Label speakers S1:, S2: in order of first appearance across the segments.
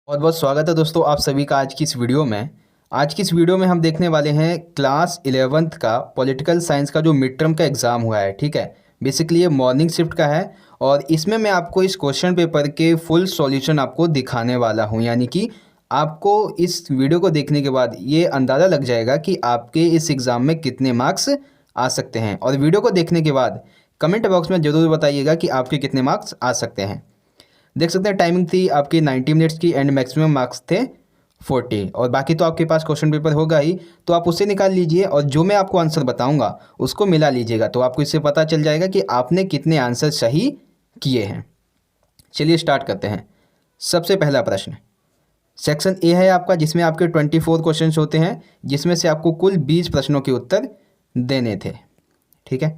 S1: बहुत बहुत स्वागत है दोस्तों आप सभी का आज की इस वीडियो में हम देखने वाले हैं क्लास 11th का पॉलिटिकल साइंस का जो मिड टर्म का एग्ज़ाम हुआ है। ठीक है, बेसिकली ये मॉर्निंग शिफ्ट का है और इसमें मैं आपको इस क्वेश्चन पेपर के फुल सॉल्यूशन आपको दिखाने वाला हूं। यानी कि आपको इस वीडियो को देखने के बाद ये अंदाज़ा लग जाएगा कि आपके इस एग्ज़ाम में कितने मार्क्स आ सकते हैं। और वीडियो को देखने के बाद कमेंट बॉक्स में ज़रूर बताइएगा कि आपके कितने मार्क्स आ सकते हैं। देख सकते हैं टाइमिंग थी आपकी 90 मिनट्स की एंड मैक्सिमम मार्क्स थे 40। और बाकी तो आपके पास क्वेश्चन पेपर होगा ही, तो आप उससे निकाल लीजिए और जो मैं आपको आंसर बताऊंगा उसको मिला लीजिएगा, तो आपको इससे पता चल जाएगा कि आपने कितने आंसर सही किए हैं। चलिए स्टार्ट करते हैं। सबसे पहला प्रश्न सेक्शन ए है आपका, जिसमें आपके 24 क्वेश्चन होते हैं, जिसमें से आपको कुल 20 प्रश्नों के उत्तर देने थे। ठीक है,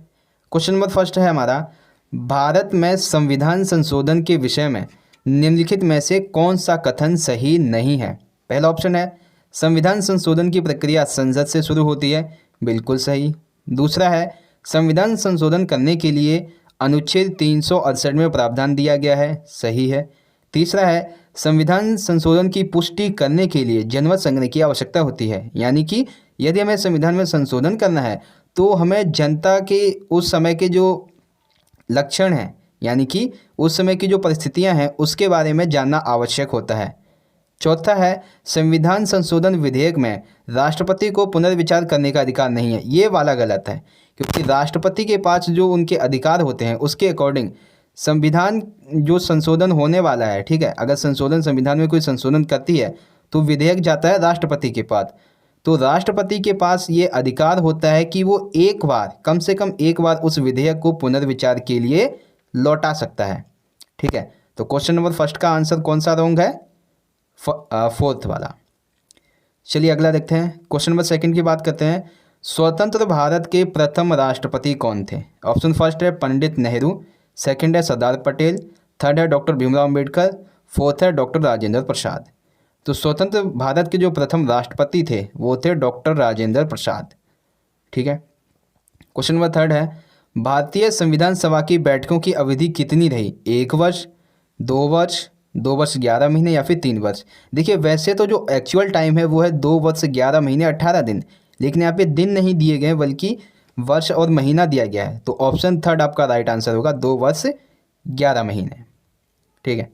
S1: क्वेश्चन नंबर फर्स्ट है हमारा, भारत में संविधान संशोधन के विषय में निम्नलिखित में से कौन सा कथन सही नहीं है। पहला ऑप्शन है संविधान संशोधन की प्रक्रिया संसद से शुरू होती है, बिल्कुल सही। दूसरा है संविधान संशोधन करने के लिए अनुच्छेद 368 में प्रावधान दिया गया है, सही है। तीसरा है संविधान संशोधन की पुष्टि करने के लिए जनमत संग्रह की आवश्यकता होती है, यानी कि यदि हमें संविधान में संशोधन करना है तो हमें जनता के उस समय के जो लक्षण हैं, यानी कि उस समय की जो परिस्थितियां हैं उसके बारे में जानना आवश्यक होता है। चौथा है संविधान संशोधन विधेयक में राष्ट्रपति को पुनर्विचार करने का अधिकार नहीं है, ये वाला गलत है, क्योंकि राष्ट्रपति के पास जो उनके अधिकार होते हैं उसके अकॉर्डिंग संविधान जो संशोधन होने वाला है, ठीक है, अगर संविधान में कोई संशोधन करती है तो विधेयक जाता है राष्ट्रपति के पास। तो राष्ट्रपति के पास ये अधिकार होता है कि वो एक बार, कम से कम एक बार उस विधेयक को पुनर्विचार के लिए लौटा सकता है। ठीक है, तो क्वेश्चन नंबर फर्स्ट का आंसर कौन सा रॉन्ग है? फोर्थ वाला। चलिए अगला देखते हैं। क्वेश्चन नंबर सेकंड की बात करते हैं। स्वतंत्र भारत के प्रथम राष्ट्रपति कौन थे? ऑप्शन फर्स्ट है पंडित नेहरू, सेकंड है सरदार पटेल, थर्ड है डॉक्टर भीमराव अम्बेडकर, फोर्थ है डॉक्टर राजेंद्र प्रसाद। तो स्वतंत्र भारत के जो प्रथम राष्ट्रपति थे वो थे डॉक्टर राजेंद्र प्रसाद। ठीक है, क्वेश्चन नंबर थर्ड है भारतीय संविधान सभा की बैठकों की अवधि कितनी रही? 1 वर्ष, 2 वर्ष, 2 वर्ष 11 महीने या फिर 3 वर्ष? देखिए वैसे तो जो एक्चुअल टाइम है वो है 2 वर्ष 11 महीने 18 दिन, लेकिन यहाँ पे दिन नहीं दिए गए बल्कि वर्ष और महीना दिया गया है। तो ऑप्शन थर्ड आपका राइट आंसर होगा, 2 वर्ष 11 महीने। ठीक है,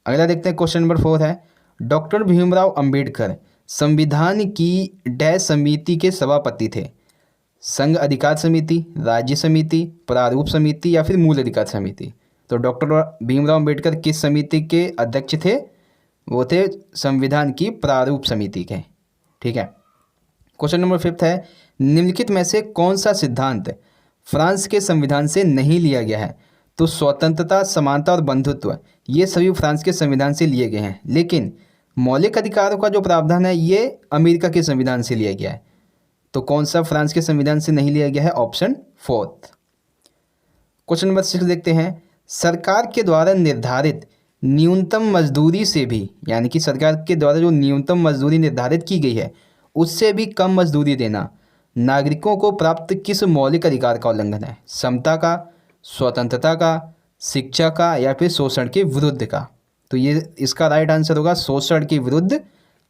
S1: अगला देखते हैं। क्वेश्चन नंबर 4 है डॉक्टर भीमराव अंबेडकर संविधान की डैश समिति के सभापति थे? संघ अधिकार समिति, राज्य समिति, प्रारूप समिति या फिर मूल अधिकार समिति? तो डॉक्टर भीमराव अंबेडकर किस समिति के अध्यक्ष थे? वो थे संविधान की प्रारूप समिति के। ठीक है, क्वेश्चन नंबर 5 है निम्नलिखित में से कौन सा सिद्धांत फ्रांस के संविधान से नहीं लिया गया है? तो स्वतंत्रता, समानता और बंधुत्व ये सभी फ्रांस के संविधान से लिए गए हैं, लेकिन मौलिक अधिकारों का जो प्रावधान है ये अमेरिका के संविधान से लिया गया है। तो कौन सा फ्रांस के संविधान से नहीं लिया गया है? Option fourth. क्वेश्चन नंबर 6 देखते हैं। सरकार के द्वारा निर्धारित न्यूनतम मजदूरी से भी, यानी कि सरकार के द्वारा जो न्यूनतम मजदूरी निर्धारित की गई है उससे भी कम मजदूरी देना नागरिकों को प्राप्त किस मौलिक अधिकार का उल्लंघन है? समता का, स्वतंत्रता का, शिक्षा का या फिर शोषण के विरुद्ध का? तो ये इसका राइट आंसर होगा शोषण के विरुद्ध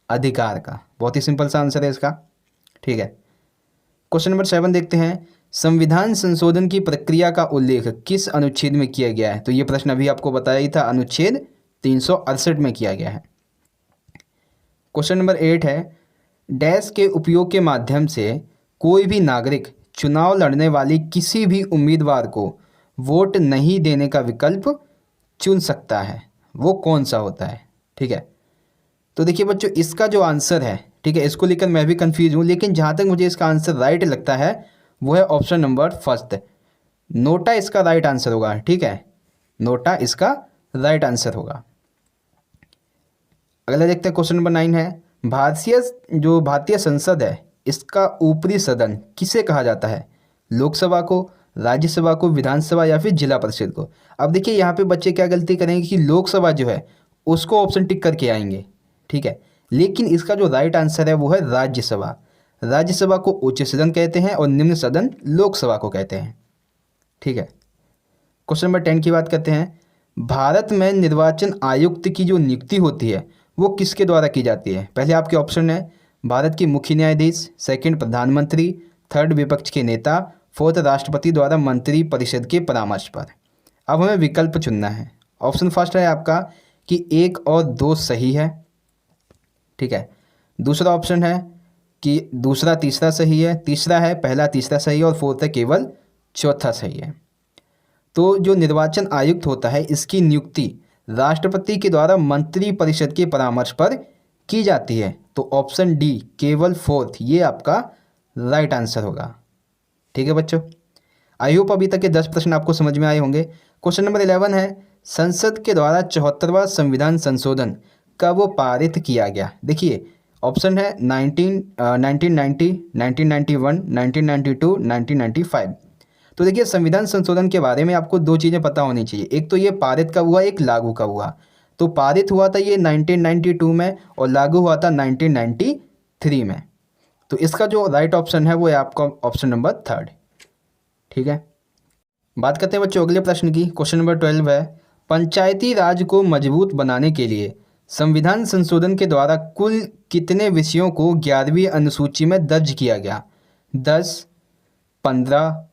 S1: अधिकार का। बहुत ही सिंपल सा आंसर है इसका। ठीक है, क्वेश्चन नंबर 7 देखते हैं। संविधान संशोधन की प्रक्रिया का उल्लेख किस अनुच्छेद में किया गया है? तो ये प्रश्न अभी आपको बताया ही था, अनुच्छेद 368 में किया गया है। क्वेश्चन नंबर 8 है डैश के उपयोग के माध्यम से कोई भी नागरिक चुनाव लड़ने वाली किसी भी उम्मीदवार को वोट नहीं देने का विकल्प चुन सकता है, वो कौन सा होता है? ठीक है, तो देखिए बच्चों इसका जो आंसर है, ठीक है, इसको लेकर मैं भी कंफ्यूज हूँ, लेकिन जहाँ तक मुझे इसका आंसर राइट लगता है वो है ऑप्शन नंबर फर्स्ट, नोटा इसका राइट आंसर होगा। ठीक है, नोटा इसका राइट आंसर होगा। अगला देखते हैं। क्वेश्चन नंबर 9 है भारतीय संसद है इसका ऊपरी सदन किसे कहा जाता है? लोकसभा को, राज्यसभा को, विधानसभा या फिर जिला परिषद को? अब देखिए यहाँ पे बच्चे क्या गलती करेंगे कि लोकसभा जो है उसको ऑप्शन टिक करके आएंगे। ठीक है, लेकिन इसका जो राइट आंसर है वो है राज्यसभा। राज्यसभा को उच्च सदन कहते हैं और निम्न सदन लोकसभा को कहते हैं। ठीक है, क्वेश्चन नंबर 10 की बात करते हैं। भारत में निर्वाचन आयुक्त की जो नियुक्ति होती है वो किसके द्वारा की जाती है? पहले आपके ऑप्शन है भारत की मुख्य न्यायाधीश, सेकंड प्रधानमंत्री, थर्ड विपक्ष के नेता, फोर्थ राष्ट्रपति द्वारा मंत्री परिषद के परामर्श पर। अब हमें विकल्प चुनना है। ऑप्शन फर्स्ट है आपका कि 1 और 2 सही है, ठीक है। दूसरा ऑप्शन है कि दूसरा तीसरा सही है, तीसरा है पहला तीसरा सही है और फोर्थ है केवल चौथा सही है। तो जो निर्वाचन आयुक्त होता है इसकी नियुक्ति राष्ट्रपति के द्वारा मंत्री परिषद के परामर्श पर की जाती है। तो ऑप्शन डी केवल फोर्थ ये आपका राइट आंसर होगा, ठीक है बच्चों। आई होप अभी तक के 10 प्रश्न आपको समझ में आए होंगे। क्वेश्चन नंबर 11 है संसद के द्वारा 74वां संविधान संशोधन कब पारित किया गया? देखिए ऑप्शन है 1990, 1991, 1992, 1995। तो देखिए संविधान संशोधन के बारे में आपको 2 चीज़ें पता होनी चाहिए, एक तो ये पारित कब हुआ, एक लागू कब हुआ। तो पारित हुआ था ये 1992 में और लागू हुआ था 1993 में। तो इसका जो राइट ऑप्शन है वो है आपका ऑप्शन नंबर 3, ठीक है। बात करते हैं बच्चों अगले प्रश्न की। क्वेश्चन नंबर 12 है पंचायती राज को मजबूत बनाने के लिए संविधान संशोधन के द्वारा कुल कितने विषयों को 11वीं अनुसूची में दर्ज किया गया? 10, 15,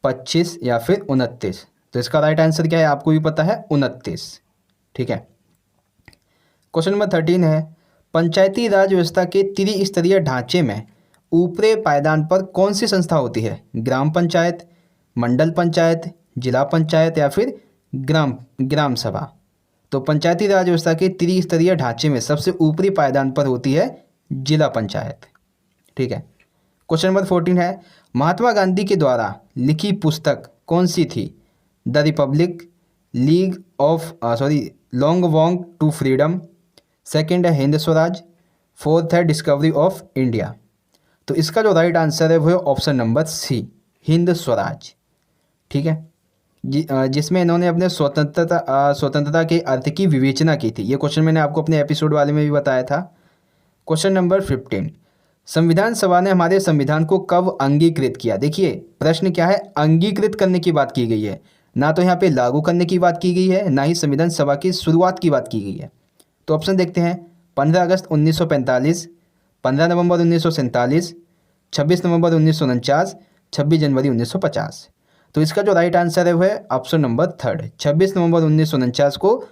S1: 25 या फिर 29? तो इसका राइट आंसर क्या है आपको भी पता है, 29, ठीक है। क्वेश्चन नंबर 13 है पंचायती राज व्यवस्था के त्रिस्तरीय ढांचे में ऊपरी पायदान पर कौन सी संस्था होती है? ग्राम पंचायत, मंडल पंचायत, जिला पंचायत या फिर ग्राम सभा? तो पंचायती राज व्यवस्था के त्रिस्तरीय ढांचे में सबसे ऊपरी पायदान पर होती है जिला पंचायत, ठीक है। क्वेश्चन नंबर 14 है महात्मा गांधी के द्वारा लिखी पुस्तक कौन सी थी? The republic, long walk to freedom, second है हिंद स्वराज, फोर्थ है डिस्कवरी ऑफ इंडिया। तो इसका जो राइट आंसर है वो है option number c, Hind Swaraj, ठीक है। जिसमें इन्होंने अपने स्वतंत्रता के अर्थ की विवेचना की थी। ये क्वेश्चन मैंने आपको अपने एपिसोड वाले में भी बताया था। क्वेश्चन नंबर 15 संविधान सभा ने हमारे संविधान को कब अंगीकृत किया? देखिए प्रश्न क्या है, अंगीकृत करने की बात की गई है, ना तो यहाँ पे लागू करने की बात की गई है, ना ही संविधान सभा की शुरुआत की बात की गई है। तो ऑप्शन देखते हैं 15 अगस्त 1945, 15 नवंबर 1947, 26 नवंबर 1949, 26 जनवरी 1950। तो इसका जो राइट आंसर है वो है ऑप्शन नंबर 3, 26 नवंबर 1949 को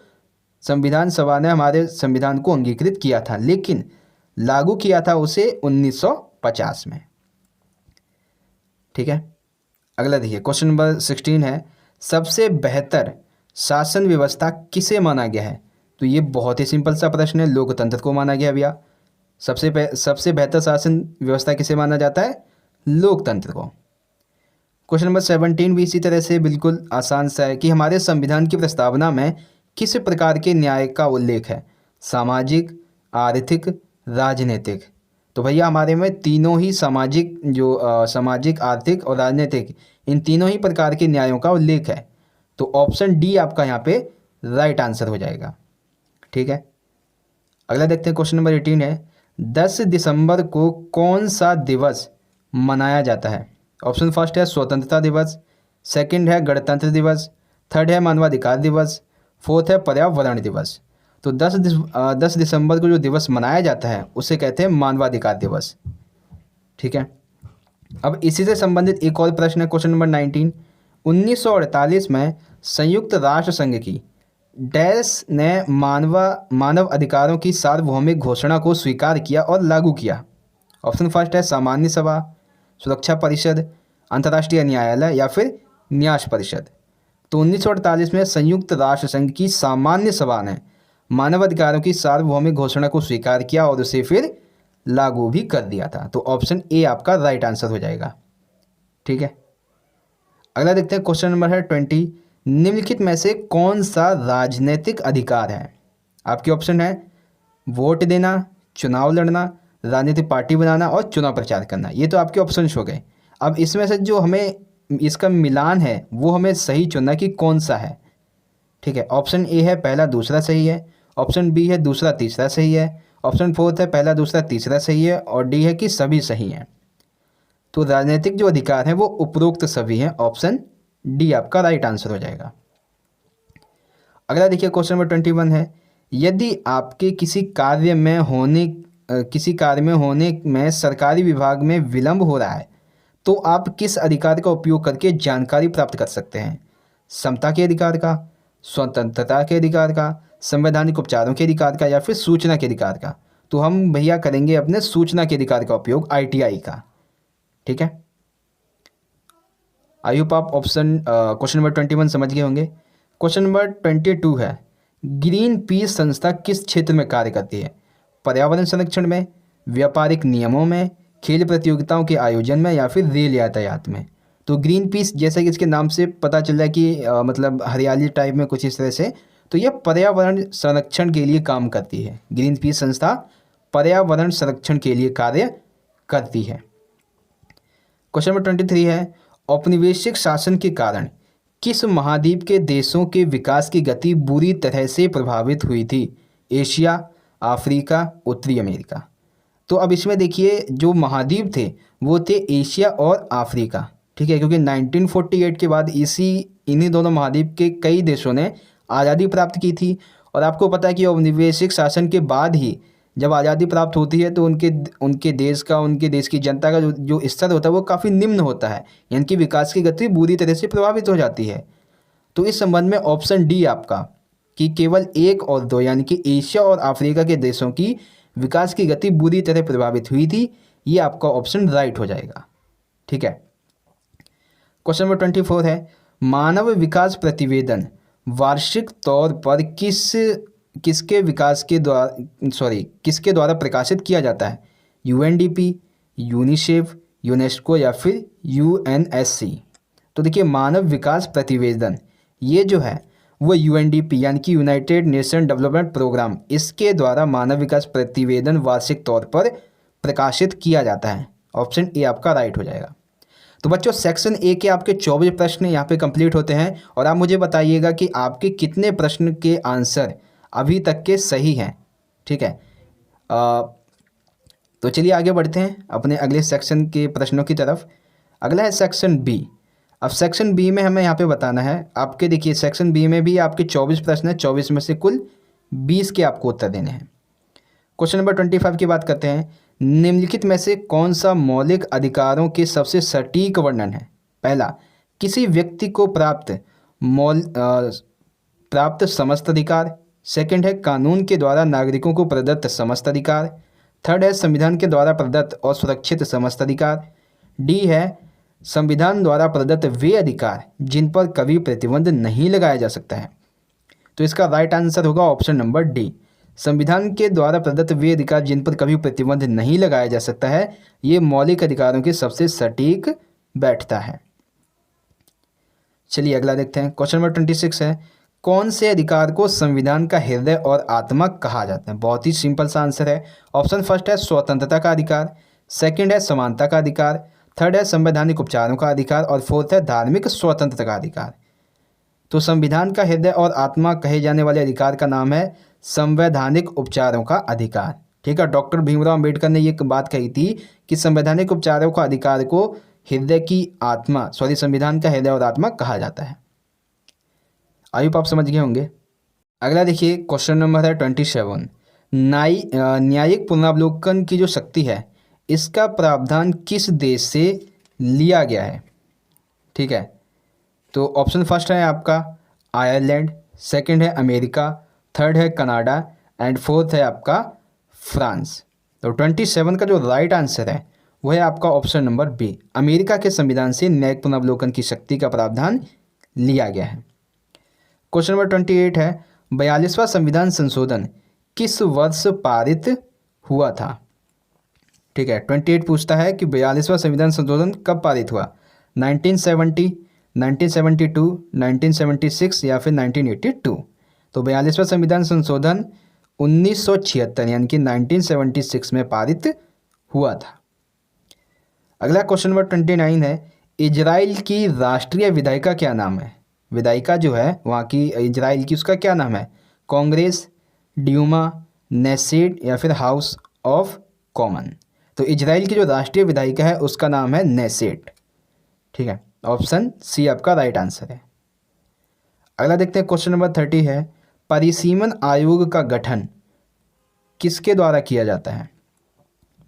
S1: संविधान सभा ने हमारे संविधान को अंगीकृत किया था, लेकिन लागू किया था उसे 1950 में, ठीक है। अगला देखिए क्वेश्चन नंबर 16 है सबसे बेहतर शासन व्यवस्था किसे माना गया है? तो ये बहुत ही सिंपल सा प्रश्न है, लोकतंत्र को माना गया भैया। सबसे बेहतर शासन व्यवस्था किसे माना जाता है? लोकतंत्र को। क्वेश्चन नंबर 17 भी इसी तरह से बिल्कुल आसान सा है कि हमारे संविधान की प्रस्तावना में किस प्रकार के न्याय का उल्लेख है? सामाजिक, आर्थिक, राजनीतिक। तो भैया हमारे में तीनों ही सामाजिक, आर्थिक और राजनीतिक, इन तीनों ही प्रकार के न्यायों का उल्लेख है। तो ऑप्शन डी आपका यहाँ पे राइट आंसर हो जाएगा, ठीक है। अगला देखते हैं क्वेश्चन नंबर 18 है 10 दिसंबर को कौन सा दिवस मनाया जाता है? ऑप्शन फर्स्ट है स्वतंत्रता दिवस, सेकंड है गणतंत्र दिवस, थर्ड है मानवाधिकार दिवस, फोर्थ है पर्यावरण दिवस। तो 10 दिसंबर को जो दिवस मनाया जाता है उसे कहते हैं मानवाधिकार दिवस, ठीक है। अब इसी से संबंधित एक और प्रश्न है क्वेश्चन नंबर 19 1948 में संयुक्त राष्ट्र संघ की डैश ने मानव अधिकारों की सार्वभौमिक घोषणा को स्वीकार किया और लागू किया? ऑप्शन फर्स्ट है सामान्य सभा, सुरक्षा परिषद, अंतर्राष्ट्रीय न्यायालय या फिर न्यास परिषद। तो 1948 में संयुक्त राष्ट्र संघ की सामान्य सभा ने मानवाधिकारों की सार्वभौमिक घोषणा को स्वीकार किया और उसे फिर लागू भी कर दिया था। तो ऑप्शन ए आपका राइट आंसर हो जाएगा, ठीक है। अगला देखते हैं क्वेश्चन नंबर है 20 निम्नलिखित में से कौन सा राजनीतिक अधिकार है? आपके ऑप्शन है वोट देना, चुनाव लड़ना, राजनीतिक पार्टी बनाना और चुनाव प्रचार करना। ये तो आपके ऑप्शन हो गए। अब इसमें से जो हमें इसका मिलान है वो हमें सही चुनना कि कौन सा है, ठीक है। ऑप्शन ए है पहला दूसरा सही है, ऑप्शन बी है दूसरा तीसरा सही है, ऑप्शन फोर्थ है पहला दूसरा तीसरा सही है और डी है कि सभी सही हैं। तो राजनीतिक जो अधिकार हैं वो उपरोक्त सभी हैं, ऑप्शन डी आपका राइट आंसर हो जाएगा। अगला देखिए क्वेश्चन नंबर 21 है यदि आपके किसी कार्य में होने में सरकारी विभाग में विलंब हो रहा है तो आप किस अधिकार का उपयोग करके जानकारी प्राप्त कर सकते हैं? समता के अधिकार का, स्वतंत्रता के अधिकार का, संवैधानिक उपचारों के अधिकार का, या फिर सूचना के अधिकार का? तो हम भैया करेंगे अपने सूचना के अधिकार का उपयोग, ITI का। ठीक है, आई होप आप क्वेश्चन नंबर 21 समझ गए होंगे। क्वेश्चन नंबर 22 है, ग्रीन पीस संस्था किस क्षेत्र में कार्य करती है? पर्यावरण संरक्षण में, व्यापारिक नियमों में, खेल प्रतियोगिताओं के आयोजन में, या फिर रेल यातायात में? तो ग्रीन पीस जैसा कि इसके नाम से पता चल रहा है कि मतलब हरियाली टाइप में कुछ इस तरह से, तो यह पर्यावरण संरक्षण के लिए काम करती है। ग्रीन पीस संस्था पर्यावरण संरक्षण के लिए कार्य करती है। क्वेश्चन नंबर 23 है, औपनिवेशिक शासन के कारण किस महाद्वीप के देशों के विकास की गति बुरी तरह से प्रभावित हुई थी? एशिया, अफ्रीका, उत्तरी अमेरिका? तो अब इसमें देखिए जो महाद्वीप थे वो थे एशिया और अफ्रीका। ठीक है, क्योंकि 1948 के बाद इन्हीं दोनों महाद्वीप के कई देशों ने आज़ादी प्राप्त की थी। और आपको पता है कि औपनिवेशिक शासन के बाद ही जब आज़ादी प्राप्त होती है तो उनके देश की जनता का जो स्तर होता है वो काफ़ी निम्न होता है, यानी कि विकास की गति बुरी तरह से प्रभावित हो जाती है। तो इस संबंध में ऑप्शन डी आपका, कि केवल 1 और 2 यानी कि एशिया और अफ्रीका के देशों की विकास की गति बुरी तरह प्रभावित हुई थी, ये आपका ऑप्शन राइट हो जाएगा। ठीक है, क्वेश्चन नंबर 24 है, मानव विकास प्रतिवेदन वार्षिक तौर पर किसके द्वारा प्रकाशित किया जाता है? UNDP, यूनिसेफ, यूनेस्को, या फिर UNSC? तो देखिए मानव विकास प्रतिवेदन ये जो है वो UNDP यानी कि यूनाइटेड नेशन डेवलपमेंट प्रोग्राम, इसके द्वारा मानव विकास प्रतिवेदन वार्षिक तौर पर प्रकाशित किया जाता है। ऑप्शन ए आपका राइट हो जाएगा। तो बच्चों सेक्शन ए के आपके 24 प्रश्न यहाँ पे कंप्लीट होते हैं और आप मुझे बताइएगा कि आपके कितने प्रश्न के आंसर अभी तक के सही हैं। ठीक है, तो चलिए आगे बढ़ते हैं अपने अगले सेक्शन के प्रश्नों की तरफ। अगला है सेक्शन बी। अब सेक्शन बी में हमें यहाँ पे बताना है आपके, देखिए सेक्शन बी में भी आपके 24 प्रश्न हैं, 24 में से कुल 20 के आपको उत्तर देने हैं। क्वेश्चन नंबर 25 की बात करते हैं, निम्नलिखित में से कौन सा मौलिक अधिकारों के सबसे सटीक वर्णन है? पहला, किसी व्यक्ति को प्राप्त समस्त अधिकार। सेकंड है कानून के द्वारा नागरिकों को प्रदत्त समस्त अधिकार। थर्ड है संविधान के द्वारा प्रदत्त और सुरक्षित समस्त अधिकार। डी है संविधान द्वारा प्रदत्त वे अधिकार जिन पर कभी प्रतिबंध नहीं लगाया जा सकता है। तो इसका राइट आंसर होगा ऑप्शन नंबर डी, संविधान के द्वारा प्रदत्त वे अधिकार जिन पर कभी प्रतिबंध नहीं लगाया जा सकता है, ये मौलिक अधिकारों के सबसे सटीक बैठता है। चलिए अगला देखते हैं। क्वेश्चन नंबर 26 है, कौन से अधिकार को संविधान का हृदय और आत्मा कहा जाता है? बहुत ही सिंपल सा आंसर है। ऑप्शन फर्स्ट है स्वतंत्रता का अधिकार, सेकंड है समानता का अधिकार, थर्ड है संवैधानिक उपचारों का अधिकार, और फोर्थ है धार्मिक स्वतंत्रता का अधिकार। तो संविधान का हृदय और आत्मा कहे जाने वाले अधिकार का नाम है संवैधानिक उपचारों का अधिकार। ठीक है, डॉक्टर भीमराव अंबेडकर ने ये बात कही थी कि संवैधानिक उपचारों का अधिकार को संविधान का हृदय और आत्मा कहा जाता है। आई होप आप समझ गए होंगे। अगला देखिए क्वेश्चन नंबर है 27, न्यायिक पुनरावलोकन की जो शक्ति है इसका प्रावधान किस देश से लिया गया है? ठीक है, तो ऑप्शन फर्स्ट है आपका आयरलैंड, सेकंड है अमेरिका, थर्ड है कनाडा, एंड फोर्थ है आपका फ्रांस। तो 27 का जो राइट आंसर है वो है आपका ऑप्शन नंबर बी, अमेरिका के संविधान से न्यायिक पुनरावलोकन की शक्ति का प्रावधान लिया गया है। क्वेश्चन नंबर 28 है, 42वां संविधान संशोधन किस वर्ष पारित हुआ था? ठीक है, 28 पूछता है कि 42वां संविधान संशोधन कब पारित हुआ? 1970, 1972, 1976 या फिर 1982? तो 42वां संविधान संशोधन 1976 यानी कि 1976 में पारित हुआ था। अगला क्वेश्चन नंबर 29 है, इजराइल की राष्ट्रीय विधायिका क्या नाम है? विधायिका जो है वहाँ की इजराइल की, उसका क्या नाम है? कांग्रेस, ड्यूमा, नेसेट या फिर हाउस ऑफ कॉमन? तो इजराइल की जो राष्ट्रीय विधायिका है उसका नाम है नेसेट। ठीक है, ऑप्शन सी आपका राइट आंसर है। अगला देखते हैं क्वेश्चन नंबर 30 है, परिसीमन आयोग का गठन किसके द्वारा किया जाता है?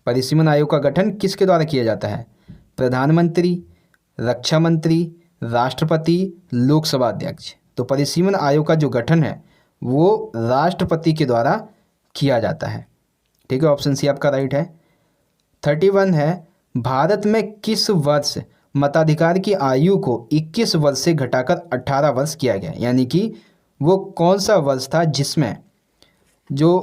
S1: परिसीमन आयोग का गठन किसके द्वारा किया जाता है? प्रधानमंत्री, रक्षा मंत्री, राष्ट्रपति, लोकसभा अध्यक्ष। तो परिसीमन आयोग का जो गठन है वो राष्ट्रपति के द्वारा किया जाता है। ठीक है, ऑप्शन सी आपका राइट है। 31 है, भारत में किस वर्ष मताधिकार की आयु को 21 वर्ष से घटाकर 18 वर्ष किया गया? यानी कि वो कौन सा वर्ष था जिसमें जो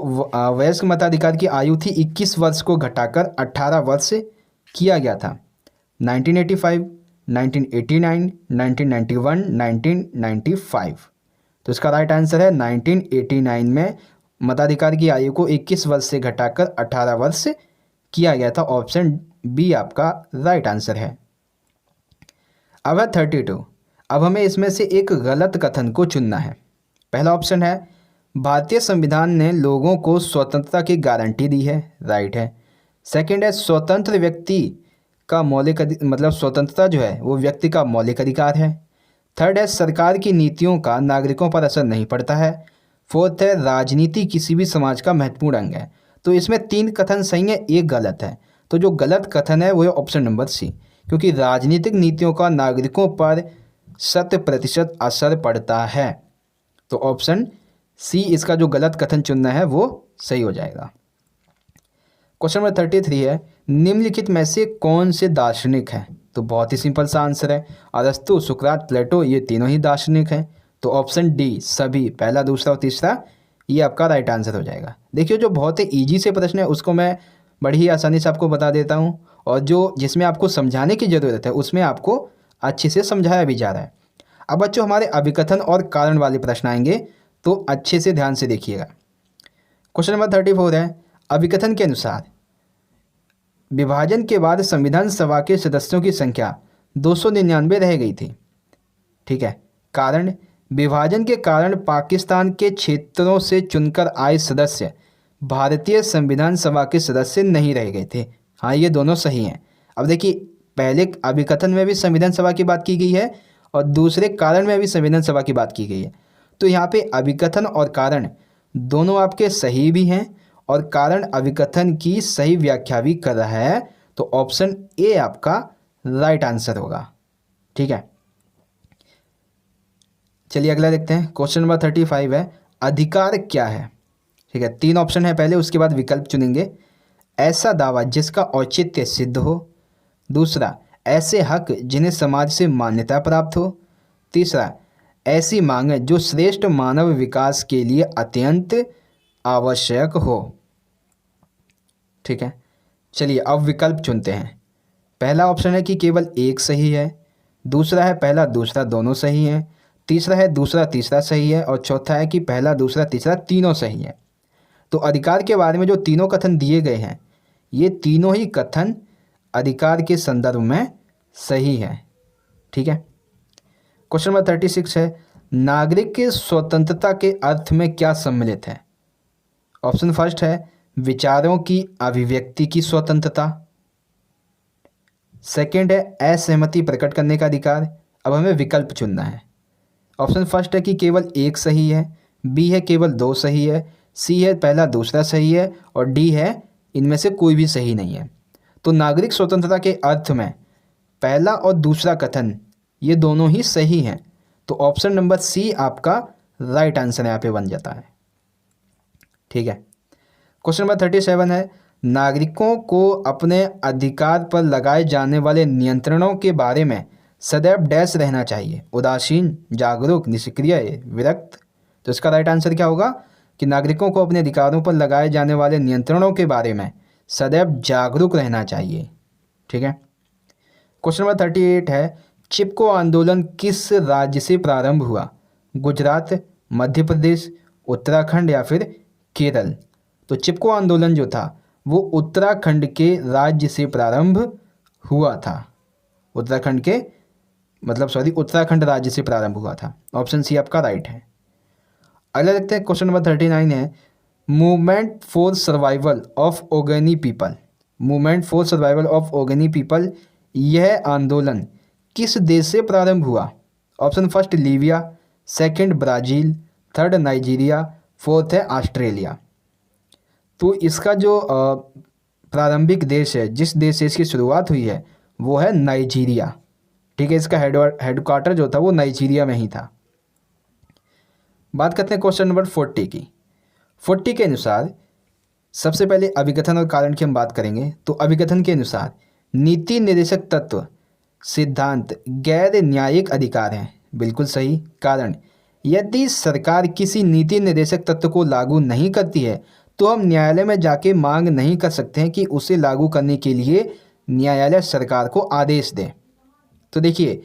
S1: वयस्क मताधिकार की आयु थी 21 वर्ष को घटाकर 18 वर्ष किया गया था? 1985, 1989, 1991, 1995। तो इसका राइट आंसर है 1989 में मताधिकार की आयु को 21 वर्ष से घटाकर 18 वर्ष किया गया था। ऑप्शन बी आपका राइट आंसर है। अब है 32। अब हमें इसमें से एक गलत कथन को चुनना है। पहला ऑप्शन है भारतीय संविधान ने लोगों को स्वतंत्रता की गारंटी दी है, राइट है। सेकंड है स्वतंत्र व्यक्ति का मौलिक मतलब स्वतंत्रता जो है वो व्यक्ति का मौलिक अधिकार है। थर्ड है सरकार की नीतियों का नागरिकों पर असर नहीं पड़ता है। फोर्थ है राजनीति किसी भी समाज का महत्वपूर्ण अंग है। तो इसमें 3 कथन सही है, एक गलत है। तो जो गलत कथन है वो है ऑप्शन नंबर सी, क्योंकि राजनीतिक नीतियों का नागरिकों पर 100% असर पड़ता है। तो ऑप्शन सी इसका जो गलत कथन चुनना है वो सही हो जाएगा। क्वेश्चन नंबर 33 है, निम्नलिखित में से कौन से दार्शनिक हैं? तो बहुत ही सिंपल सा आंसर है, अरस्तु, सुकरात, प्लेटो, ये तीनों ही दार्शनिक हैं। तो ऑप्शन डी सभी, पहला, दूसरा और तीसरा, ये आपका राइट आंसर हो जाएगा। देखिए जो बहुत ही ईजी से प्रश्न है उसको मैं बड़ी ही आसानी से आपको बता देता हूँ, और जो जिसमें आपको समझाने की ज़रूरत है उसमें आपको अच्छे से समझाया भी जा रहा है। अब बच्चों हमारे अभिकथन और कारण वाले प्रश्न आएंगे, तो अच्छे से ध्यान से देखिएगा। क्वेश्चन नंबर 34 है, अभिकथन के अनुसार विभाजन के बाद संविधान सभा के सदस्यों की संख्या 299 रह गई थी। ठीक है, कारण विभाजन के कारण पाकिस्तान के क्षेत्रों से चुनकर आए सदस्य भारतीय संविधान सभा के सदस्य नहीं रह गए थे। हाँ, ये दोनों सही हैं। अब देखिए पहले अभिकथन में भी संविधान सभा की बात की गई है और दूसरे कारण में भी संविधान सभा की बात की गई है। तो यहाँ पे अभिकथन और कारण दोनों आपके सही भी हैं, और कारण अभिकथन की सही व्याख्या भी कर रहा है। तो ऑप्शन ए आपका राइट आंसर होगा। ठीक है, चलिए अगला देखते हैं। क्वेश्चन नंबर 35 है, अधिकार क्या है? ठीक है, 3 ऑप्शन है पहले, उसके बाद विकल्प चुनेंगे। ऐसा दावा जिसका औचित्य सिद्ध हो। दूसरा, ऐसे हक जिन्हें समाज से मान्यता प्राप्त हो। तीसरा, ऐसी मांगें जो श्रेष्ठ मानव विकास के लिए अत्यंत आवश्यक हो। ठीक है, चलिए अब विकल्प चुनते हैं। पहला ऑप्शन है कि केवल एक सही है। दूसरा है पहला दूसरा दोनों सही हैं। तीसरा है दूसरा तीसरा सही है। और चौथा है कि पहला दूसरा तीसरा तीनों सही है। तो अधिकार के बारे में जो तीनों कथन दिए गए हैं, ये तीनों ही कथन अधिकार के संदर्भ में सही है। ठीक है, क्वेश्चन नंबर 36 है, नागरिक के स्वतंत्रता के अर्थ में क्या सम्मिलित है? ऑप्शन फर्स्ट है विचारों की अभिव्यक्ति की स्वतंत्रता। सेकंड है असहमति प्रकट करने का अधिकार। अब हमें विकल्प चुनना है। ऑप्शन फर्स्ट है कि केवल एक सही है, बी है केवल 2 सही है, सी है पहला दूसरा सही है, और डी है इनमें से कोई भी सही नहीं है। तो नागरिक स्वतंत्रता के अर्थ में पहला और दूसरा कथन ये दोनों ही सही हैं। तो ऑप्शन नंबर सी आपका राइट आंसर यहाँ पे बन जाता है। ठीक है, क्वेश्चन नंबर 37 है, नागरिकों को अपने अधिकार पर लगाए जाने वाले नियंत्रणों के बारे में सदैव डैश रहना चाहिए। उदासीन, जागरूक, निष्क्रिय, विरक्त। तो इसका राइट आंसर क्या होगा कि नागरिकों को अपने अधिकारों पर लगाए जाने वाले नियंत्रणों के बारे में सदैव जागरूक रहना चाहिए। ठीक है, क्वेश्चन नंबर 38 है, चिपको आंदोलन किस राज्य से प्रारंभ हुआ? गुजरात, मध्य प्रदेश, उत्तराखंड या फिर केरल? तो चिपको आंदोलन जो था वो उत्तराखंड के राज्य से प्रारंभ हुआ था। उत्तराखंड राज्य से प्रारंभ हुआ था। ऑप्शन सी आपका राइट है। अगला देखते हैं, क्वेश्चन नंबर 39 है, movement for survival of Ogoni people. Movement for survival of Ogoni people, यह आंदोलन किस देश से प्रारंभ हुआ? Option first Libya, second Brazil, third Nigeria, fourth है ऑस्ट्रेलिया। तो इसका जो प्रारंभिक देश है, जिस देश से इसकी शुरुआत हुई है, वो है नाइजीरिया। ठीक है, इसका हेडक्वार्टर जो था वो नाइजीरिया में ही था। बात करते हैं क्वेश्चन नंबर 40 की। 40 के अनुसार सबसे पहले अभिकथन और कारण की हम बात करेंगे। तो अभिकथन के अनुसार नीति निर्देशक तत्व सिद्धांत गैर न्यायिक अधिकार हैं। बिल्कुल सही। कारण, यदि सरकार किसी नीति निर्देशक तत्व को लागू नहीं करती है तो हम न्यायालय में जाके मांग नहीं कर सकते हैं कि उसे लागू करने के लिए न्यायालय सरकार को आदेश दे। तो देखिए,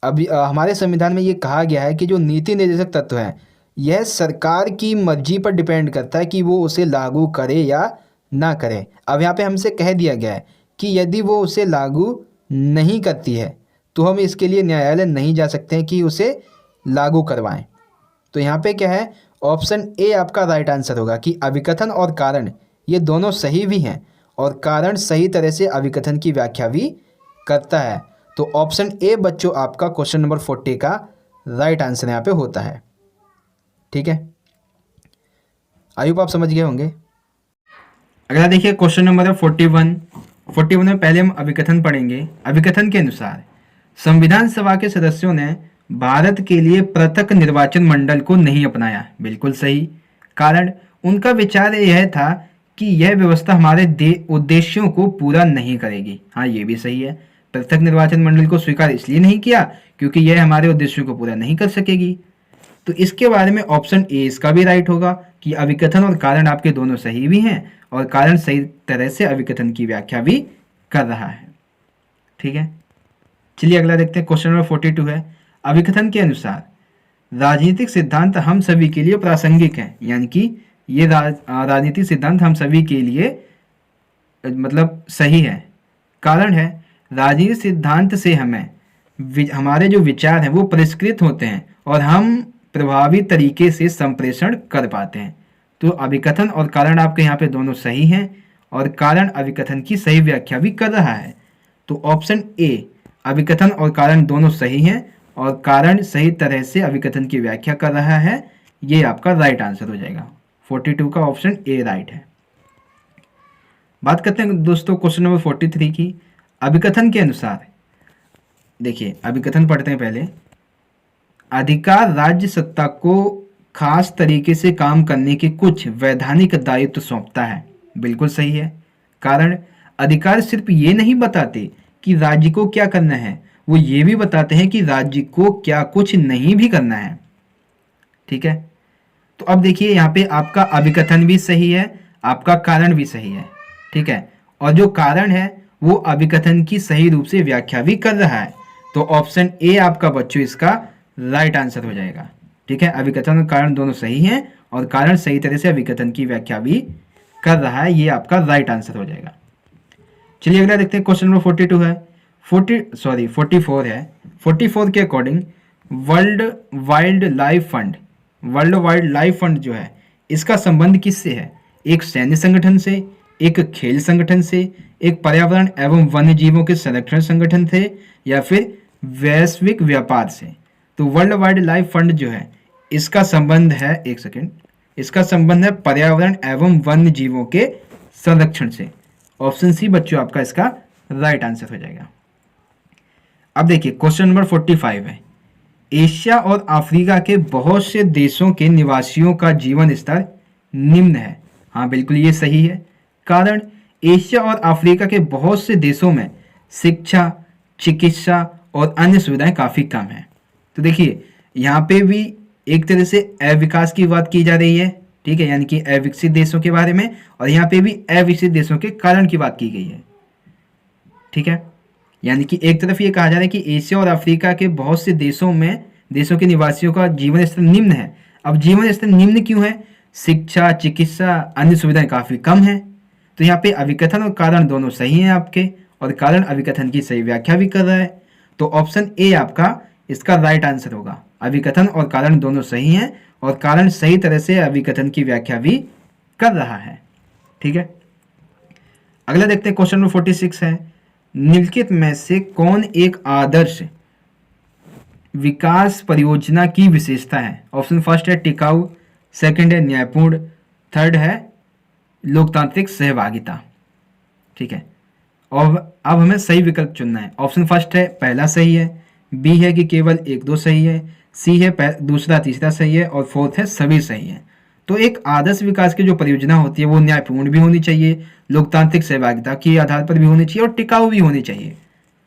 S1: अभी हमारे संविधान में ये कहा गया है कि जो नीति निर्देशक तत्व हैं, यह सरकार की मर्जी पर डिपेंड करता है कि वो उसे लागू करे या ना करे। अब यहाँ पे हमसे कह दिया गया है कि यदि वो उसे लागू नहीं करती है तो हम इसके लिए न्यायालय नहीं जा सकते हैं कि उसे लागू करवाएं। तो यहाँ पे क्या है, ऑप्शन ए आपका राइट आंसर होगा कि अभिकथन और कारण ये दोनों सही भी हैं और कारण सही तरह से अभिकथन की व्याख्या भी करता है। तो ऑप्शन ए बच्चों आपका क्वेश्चन नंबर 40 का राइट आंसर यहाँ पे होता है। ठीक है, आई होप आप समझ गए होंगे। अगला देखिए क्वेश्चन नंबर है 41 में पहले हम अभिकथन पढ़ेंगे। अभिकथन के अनुसार संविधान सभा के सदस्यों ने भारत के लिए पृथक निर्वाचन मंडल को नहीं अपनाया। बिल्कुल सही। कारण, उनका विचार यह था कि यह व्यवस्था हमारे उद्देश्यों को पूरा नहीं करेगी। हाँ, ये भी सही है। पृथक निर्वाचन मंडल को स्वीकार इसलिए नहीं किया क्योंकि यह हमारे उद्देश्यों को पूरा नहीं कर सकेगी। तो इसके बारे में ऑप्शन ए इसका भी राइट होगा कि अभिकथन और कारण आपके दोनों सही भी हैं और कारण सही तरह से अभिकथन की व्याख्या भी कर रहा है। ठीक है, चलिए अगला देखते हैं। क्वेश्चन नंबर 42 है, अभिकथन के अनुसार राजनीतिक सिद्धांत हम सभी के लिए प्रासंगिक हैं। यानी कि ये राजनीतिक सिद्धांत हम सभी के लिए मतलब सही है। कारण है, राजनीतिक सिद्धांत से हमारे जो विचार हैं वो परिष्कृत होते हैं और हम प्रभावी तरीके से संप्रेषण कर पाते हैं। तो अभिकथन और कारण आपके यहाँ पे दोनों सही हैं और कारण अभिकथन की सही व्याख्या भी कर रहा है। तो ऑप्शन ए, अभिकथन और कारण दोनों सही हैं और कारण सही तरह से अभिकथन की व्याख्या कर रहा है, ये आपका राइट आंसर हो जाएगा। 42 का ऑप्शन ए राइट है। बात करते हैं दोस्तों क्वेश्चन नंबर 43 की। अभिकथन के अनुसार देखिए, अभिकथन पढ़ते हैं पहले। अधिकार राज्य सत्ता को खास तरीके से काम करने के कुछ वैधानिक दायित्व सौंपता है। बिल्कुल सही है। कारण, अधिकार सिर्फ ये नहीं बताते कि राज्य को क्या करना है, वो ये भी बताते हैं कि राज्य को क्या कुछ नहीं भी करना है। ठीक है, तो अब देखिए यहाँ पे आपका अभिकथन भी सही है, आपका कारण भी सही है। ठीक है, और जो कारण है वो अभिकथन की सही रूप से व्याख्या भी कर रहा है। तो ऑप्शन ए आपका बच्चों इसका राइट आंसर हो जाएगा। ठीक है, अभिकथन और कारण दोनों सही हैं और कारण सही तरह से अभिकथन की व्याख्या भी कर रहा है, ये आपका राइट आंसर हो जाएगा। चलिए अगला देखते हैं। क्वेश्चन नंबर 42 है 44 है। 44 के according world wild life fund जो है, इसका संबंध किससे है? एक सैन्य संगठन से, एक खेल संगठन से, एक पर्यावरण एवं वन्य जीवों के संरक्षण संगठन से, या फिर वैश्विक व्यापार से। तो वर्ल्ड वाइड लाइफ फंड जो है, इसका संबंध है, एक सेकेंड, इसका संबंध है पर्यावरण एवं वन्य जीवों के संरक्षण से। ऑप्शन सी बच्चों आपका इसका राइट आंसर हो जाएगा। अब देखिए क्वेश्चन नंबर 45 है। एशिया और अफ्रीका के बहुत से देशों के निवासियों का जीवन स्तर निम्न है। हाँ बिल्कुल ये सही है। कारण, एशिया और अफ्रीका के बहुत से देशों में शिक्षा, चिकित्सा और अन्य सुविधाएं काफ़ी कम हैं। तो देखिए यहाँ पे भी एक तरह से अविकास की बात की जा रही है। ठीक है, यानी कि अविकसित देशों के बारे में, और यहाँ पे भी अविकसित देशों के कारण की बात की गई है। ठीक है, यानी कि एक तरफ ये कहा जा रहा है कि एशिया और अफ्रीका के बहुत से देशों के निवासियों का जीवन स्तर निम्न है। अब जीवन स्तर निम्न क्यों है? शिक्षा, चिकित्सा, अन्य सुविधाएं काफ़ी कम है। तो यहाँ पे अभिकथन और कारण दोनों सही हैं आपके, और कारण अभिकथन की सही व्याख्या भी कर रहा है। तो ऑप्शन ए आपका इसका राइट आंसर होगा। अभिकथन और कारण दोनों सही हैं और कारण सही तरह से अभिकथन की व्याख्या भी कर रहा है। ठीक है, अगला देखते हैं। क्वेश्चन नंबर 46 है। निम्नलिखित में से कौन एक आदर्श विकास परियोजना की विशेषता है? ऑप्शन फर्स्ट है टिकाऊ, सेकंड है न्यायपूर्ण, थर्ड है लोकतांत्रिक सहभागिता। ठीक है, और अब हमें सही विकल्प चुनना है। ऑप्शन फर्स्ट है पहला सही है, बी है कि केवल एक दो सही है, सी है दूसरा तीसरा सही है, और फोर्थ है सभी सही है। तो एक आदर्श विकास की जो परियोजना होती है वो न्यायपूर्ण भी होनी चाहिए, लोकतांत्रिक सहभागिता के आधार पर भी होनी चाहिए और टिकाऊ भी होनी चाहिए।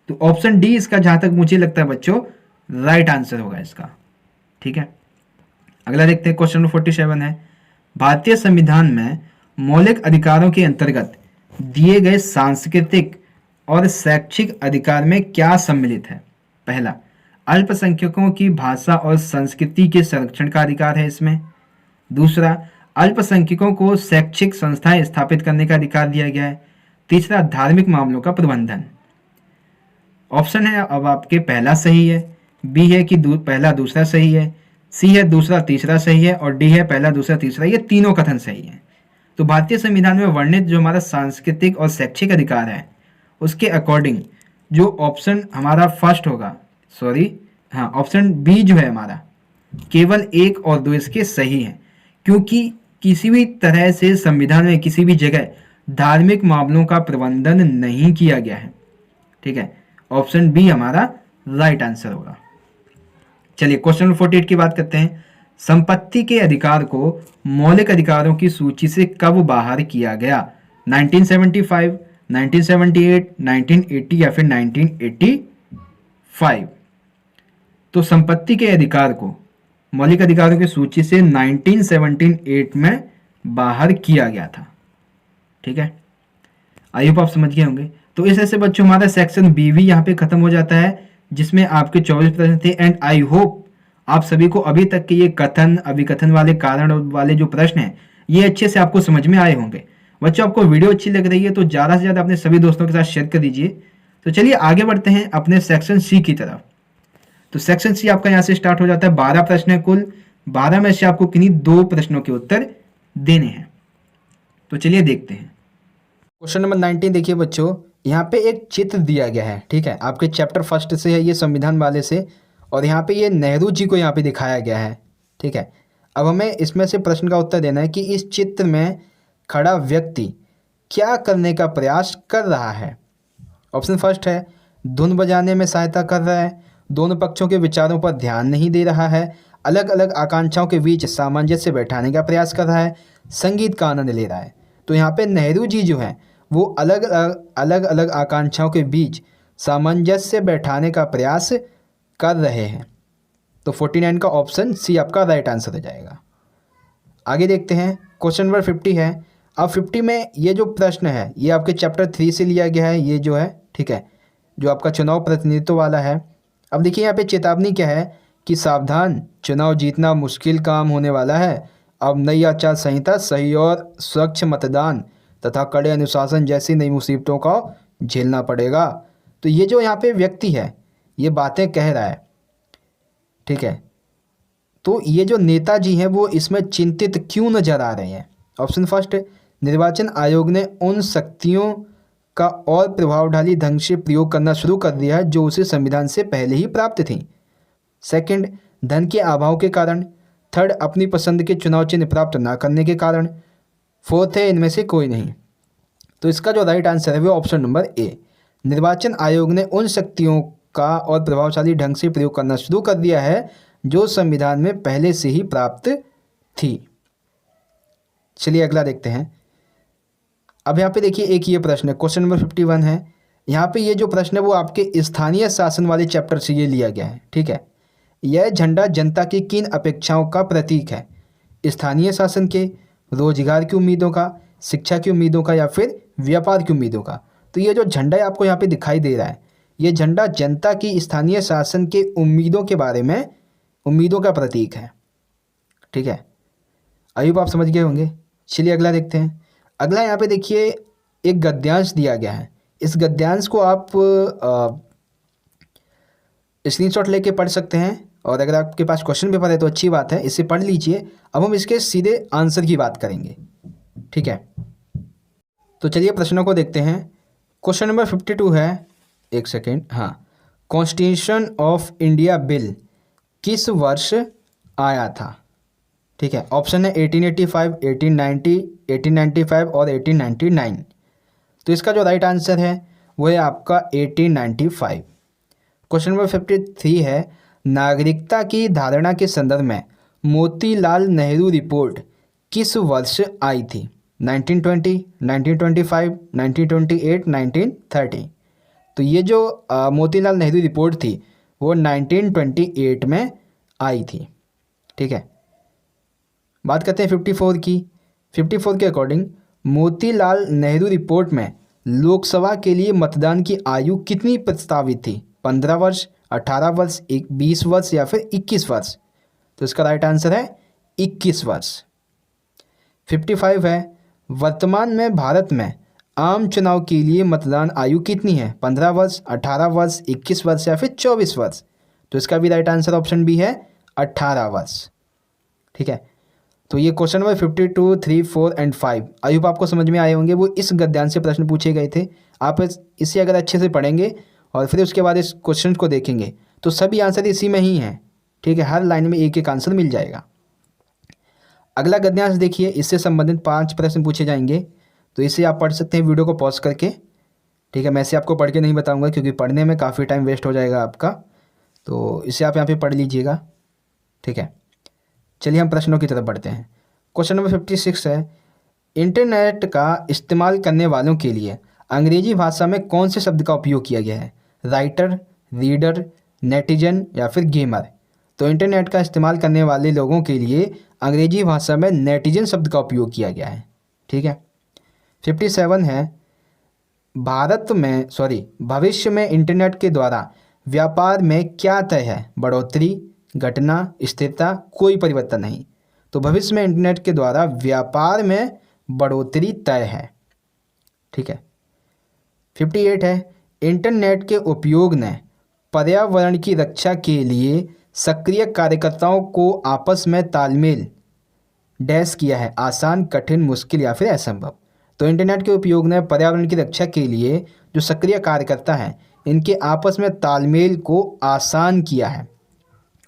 S1: तो ऑप्शन डी इसका जहां तक मुझे लगता है बच्चों राइट आंसर होगा इसका। ठीक है, अगला देखते हैं, क्वेश्चन नंबर 47 है, भारतीय संविधान में मौलिक अधिकारों के अंतर्गत दिए गए सांस्कृतिक और शैक्षिक अधिकार में क्या सम्मिलित है? पहला, अल्पसंख्यकों की भाषा और संस्कृति के संरक्षण का अधिकार है इसमें। दूसरा, अल्पसंख्यकों को शैक्षिक संस्थाएं स्थापित करने का अधिकार दिया गया है। तीसरा, धार्मिक मामलों का प्रबंधन। ऑप्शन है अब आपके पहला सही है, बी है कि पहला दूसरा सही है, सी है दूसरा तीसरा सही है, और डी है पहला दूसरा तीसरा। ये तीनों कथन सही है। तो भारतीय संविधान में वर्णित जो हमारा सांस्कृतिक और शैक्षिक अधिकार है उसके अकॉर्डिंग जो ऑप्शन हमारा फर्स्ट होगा, हाँ ऑप्शन बी जो है हमारा, केवल एक और दो इसके सही हैं, क्योंकि किसी भी तरह से संविधान में किसी भी जगह धार्मिक मामलों का प्रबंधन नहीं किया गया है। ठीक है, ऑप्शन बी हमारा राइट आंसर होगा। चलिए क्वेश्चन नंबर 48 की बात करते हैं, संपत्ति के अधिकार को मौलिक अधिकारों की सूची से कब बाहर किया गया? 1975, 1978, 1980 या फिर 1985? तो संपत्ति के अधिकार को मौलिक अधिकारों की सूची से 1978 में बाहर किया गया था। ठीक है, आई होप आप समझ गए होंगे। तो इस ऐसे बच्चों हमारा सेक्शन बी भी यहाँ पे खत्म हो जाता है, जिसमें आपके 24 प्रश्न थे। एंड आई होप आप सभी को अभी तक के ये कथन अभिकथन वाले कारण वाले जो प्रश्न हैं ये अच्छे से आपको समझ में आए होंगे। बच्चों आपको वीडियो अच्छी लग रही है तो ज़्यादा से ज़्यादा अपने सभी दोस्तों के साथ शेयर कर दीजिए। तो चलिए आगे बढ़ते हैं अपने सेक्शन सी की तरफ। तो सेक्शन सी आपका यहाँ से स्टार्ट हो जाता है। 12 प्रश्न है कुल, 12 में से आपको किन्हीं 2 प्रश्नों के उत्तर देने हैं। तो चलिए देखते हैं क्वेश्चन नंबर 19। देखिए बच्चों, यहाँ पे एक चित्र दिया गया है। ठीक है, आपके चैप्टर फर्स्ट से है ये, संविधान वाले से, और यहाँ पे ये नेहरू जी को यहाँ पे दिखाया गया है। ठीक है, अब हमें इसमें से प्रश्न का उत्तर देना है कि इस चित्र में खड़ा व्यक्ति क्या करने का प्रयास कर रहा है? ऑप्शन फर्स्ट है धुन बजाने में सहायता कर रहा है, दोनों पक्षों के विचारों पर ध्यान नहीं दे रहा है, अलग अलग आकांक्षाओं के बीच सामंजस्य बैठाने का प्रयास कर रहा है, संगीत का आनंद ले रहा है। तो यहाँ पे नेहरू जी जो हैं वो अलग अलग आकांक्षाओं के बीच सामंजस्य बैठाने का प्रयास कर रहे हैं। तो 49 का ऑप्शन सी आपका राइट आंसर हो जाएगा। आगे देखते हैं, क्वेश्चन नंबर 50 है। अब 50 में ये जो प्रश्न है ये आपके चैप्टर 3 से लिया गया है, ये जो है, ठीक है, जो आपका चुनाव प्रतिनिधित्व वाला है। अब देखिए यहाँ पे चेतावनी क्या है कि सावधान, चुनाव जीतना मुश्किल काम होने वाला है। अब नई आचार संहिता, सही और स्वच्छ मतदान तथा कड़े अनुशासन जैसी नई मुसीबतों का झेलना पड़ेगा। तो ये जो यहाँ पे व्यक्ति है ये बातें कह रहा है। ठीक है, तो ये जो नेताजी हैं वो इसमें चिंतित क्यों नजर आ रहे हैं? ऑप्शन फर्स्ट, निर्वाचन आयोग ने उन शक्तियों का और प्रभावशाली ढंग से प्रयोग करना शुरू कर दिया है जो उसे संविधान से पहले ही प्राप्त थी। सेकंड, धन के अभाव के कारण। थर्ड, अपनी पसंद के चुनाव चिन्ह प्राप्त ना करने के कारण। फोर्थ है इनमें से कोई नहीं। तो इसका जो राइट आंसर है वो ऑप्शन नंबर ए, निर्वाचन आयोग ने उन शक्तियों का और प्रभावशाली ढंग से प्रयोग करना शुरू कर दिया है जो संविधान में पहले से ही प्राप्त थी। चलिए अगला देखते हैं। अब यहाँ पे देखिए एक ये प्रश्न है, क्वेश्चन नंबर 51 है। यहाँ पे ये जो प्रश्न है वो आपके स्थानीय शासन वाले चैप्टर से ये लिया गया है। ठीक है, यह झंडा जनता की किन अपेक्षाओं का प्रतीक है? स्थानीय शासन के, रोजगार की उम्मीदों का, शिक्षा की उम्मीदों का, या फिर व्यापार की उम्मीदों का? तो ये जो झंडा आपको यहाँ पे दिखाई दे रहा है ये झंडा जनता की स्थानीय शासन के उम्मीदों के बारे में, उम्मीदों का प्रतीक है। ठीक है, अभी आप समझ गए होंगे। चलिए अगला देखते हैं। अगला यहाँ पे देखिए एक गद्यांश दिया गया है। इस गद्यांश को आप स्क्रीनशॉट लेके पढ़ सकते हैं, और अगर आपके पास क्वेश्चन पेपर है तो अच्छी बात है, इसे पढ़ लीजिए। अब हम इसके सीधे आंसर की बात करेंगे। ठीक है, तो चलिए प्रश्नों को देखते हैं। क्वेश्चन नंबर 52 है, एक सेकेंड, हाँ, कॉन्स्टिट्यूशन ऑफ इंडिया बिल किस वर्ष आया था? ठीक है, ऑप्शन है 1885, 1890, 1895 और 1899। तो इसका जो राइट आंसर है वो है आपका 1895। क्वेश्चन नंबर 53 है, नागरिकता की धारणा के संदर्भ में मोतीलाल नेहरू रिपोर्ट किस वर्ष आई थी? 1920, 1925, 1928, 1930। तो ये जो मोतीलाल नेहरू रिपोर्ट थी वो 1928 में आई थी। ठीक है, बात करते हैं 54 की। 54 के अकॉर्डिंग मोतीलाल नेहरू रिपोर्ट में लोकसभा के लिए मतदान की आयु कितनी प्रस्तावित थी? 15 वर्ष, 18 वर्ष, 20 वर्ष या फिर 21 वर्ष? तो इसका राइट आंसर है 21 वर्ष। 55 है, वर्तमान में भारत में आम चुनाव के लिए मतदान आयु कितनी है? 15 वर्ष, 18 वर्ष, 21 वर्ष या फिर 24 वर्ष? तो इसका भी राइट आंसर ऑप्शन बी है 18 वर्ष। ठीक है, तो ये question number 52, 3, 4 and 5 I hope आपको समझ में आए होंगे। वो इस गद्यांश से प्रश्न पूछे गए थे। आप इसे अगर अच्छे से पढ़ेंगे और फिर उसके बाद इस क्वेश्चन को देखेंगे तो सभी आंसर इसी में ही हैं। ठीक है, हर लाइन में एक एक आंसर मिल जाएगा। अगला गद्यांश देखिए, इससे संबंधित 5 प्रश्न पूछे जाएंगे, तो इसे आप पढ़ सकते हैं वीडियो को पॉज करके। ठीक है, मैं इसे आपको पढ़ के नहीं बताऊंगा क्योंकि पढ़ने में काफ़ी टाइम वेस्ट हो जाएगा आपका, तो इसे आप यहाँ पे पढ़ लीजिएगा। ठीक है, चलिए हम प्रश्नों की तरफ बढ़ते हैं। क्वेश्चन नंबर 56 है, इंटरनेट का इस्तेमाल करने वालों के लिए अंग्रेजी भाषा में कौन से शब्द का उपयोग किया गया है? राइटर, रीडर, नेटिजन या फिर गेमर? तो इंटरनेट का इस्तेमाल करने वाले लोगों के लिए अंग्रेजी भाषा में नेटिजन शब्द का उपयोग किया गया है। ठीक है, 57 है, भविष्य में इंटरनेट के द्वारा व्यापार में क्या तय है? बढ़ोतरी, घटना, स्थिरता, कोई परिवर्तन नहीं? तो भविष्य में इंटरनेट के द्वारा व्यापार में बढ़ोतरी तय है। ठीक है, 58 है, इंटरनेट के उपयोग ने पर्यावरण की रक्षा के लिए सक्रिय कार्यकर्ताओं को आपस में तालमेल डैश किया है? आसान, कठिन, मुश्किल या फिर असंभव? तो इंटरनेट के उपयोग ने पर्यावरण की रक्षा के लिए जो सक्रिय कार्यकर्ता हैं इनके आपस में तालमेल को आसान किया है।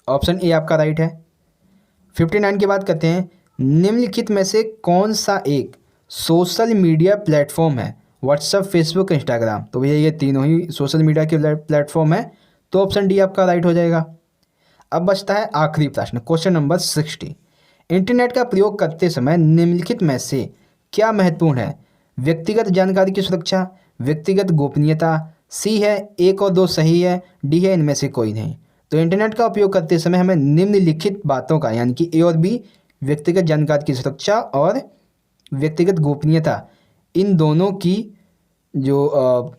S1: ऑप्शन ए आपका राइट है। 59 की बात करते हैं, निम्नलिखित में से कौन सा एक सोशल मीडिया प्लेटफॉर्म है? WhatsApp, Facebook, Instagram? तो भैया ये तीनों ही सोशल मीडिया के प्लेटफॉर्म है, तो ऑप्शन डी आपका राइट हो जाएगा। अब बचता है आखिरी प्रश्न, क्वेश्चन नंबर 60। इंटरनेट का प्रयोग करते समय निम्नलिखित में से क्या महत्वपूर्ण है? व्यक्तिगत जानकारी की सुरक्षा, व्यक्तिगत गोपनीयता? सी है 1 और 2 सही है, डी है इनमें से कोई नहीं? तो इंटरनेट का उपयोग करते समय हमें निम्नलिखित बातों का यानी कि ए और बी, व्यक्तिगत जानकारी की सुरक्षा और व्यक्तिगत गोपनीयता, इन दोनों की जो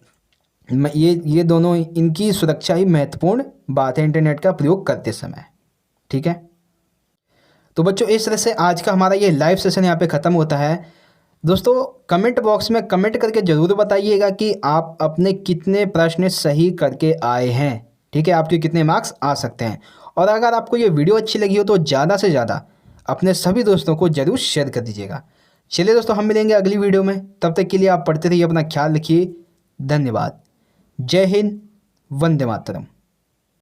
S1: ये दोनों इनकी सुरक्षा ही महत्वपूर्ण बात है इंटरनेट का प्रयोग करते समय। ठीक है, तो बच्चों इस तरह से आज का हमारा ये लाइव सेशन यहाँ पे ख़त्म होता है। दोस्तों कमेंट बॉक्स में कमेंट करके ज़रूर बताइएगा कि आप अपने कितने प्रश्न सही करके आए हैं। ठीक है, आपके कितने मार्क्स आ सकते हैं। और अगर आपको ये वीडियो अच्छी लगी हो तो ज़्यादा से ज़्यादा अपने सभी दोस्तों को ज़रूर शेयर कर दीजिएगा। चलिए दोस्तों, हम मिलेंगे अगली वीडियो में, तब तक के लिए आप पढ़ते रहिए, अपना ख्याल रखिए। धन्यवाद। जय हिंद, वंदे मातरम।